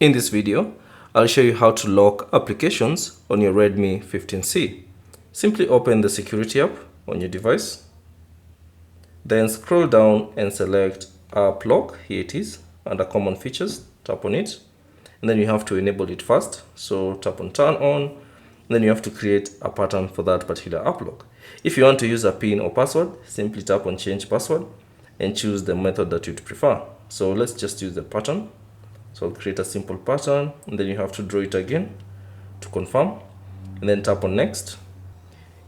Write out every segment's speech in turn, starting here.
In this video, I'll show you how to lock applications on your Redmi 15C. Simply open the security app on your device. Then scroll down and select App Lock. Here it is, under Common Features. Tap on it. And then you have to enable it first. So tap on Turn On. And then you have to create a pattern for that particular app lock. If you want to use a PIN or password, simply tap on Change Password and choose the method that you'd prefer. So let's just use the pattern. So I'll create a simple pattern, and then you have to draw it again to confirm, and then tap on Next.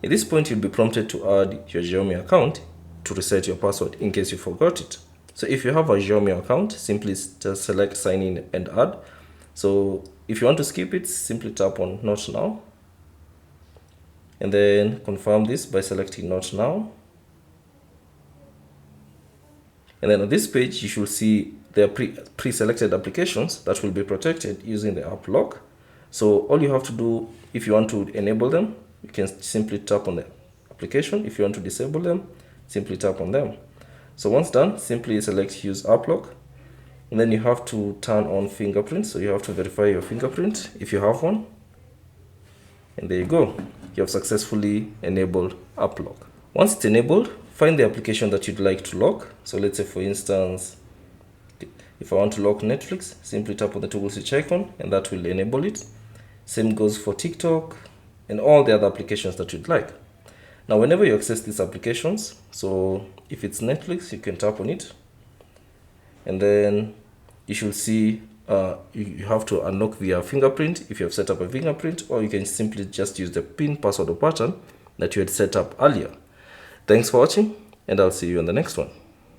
At this point, you'll be prompted to add your Xiaomi account to reset your password in case you forgot it. So if you have a Xiaomi account, simply just select Sign In and Add. So if you want to skip it, simply tap on Not Now, and then confirm this by selecting Not Now. And then on this page, you should see there are pre-selected applications that will be protected using the app lock. So all you have to do, if you want to enable them, you can simply tap on the application. If you want to disable them, simply tap on them. So once done, simply select Use App Lock. And then you have to turn on fingerprint. So you have to verify your fingerprint if you have one. And there you go. You have successfully enabled App Lock. Once it's enabled, find the application that you'd like to lock. So let's say, for instance, if I want to lock Netflix, simply tap on the toggle switch icon and that will enable it. Same goes for TikTok and all the other applications that you'd like. Now, whenever you access these applications, so if it's Netflix, you can tap on it. And then you should see you have to unlock via fingerprint if you have set up a fingerprint, or you can simply just use the PIN, password, or pattern that you had set up earlier. Thanks for watching, and I'll see you in the next one.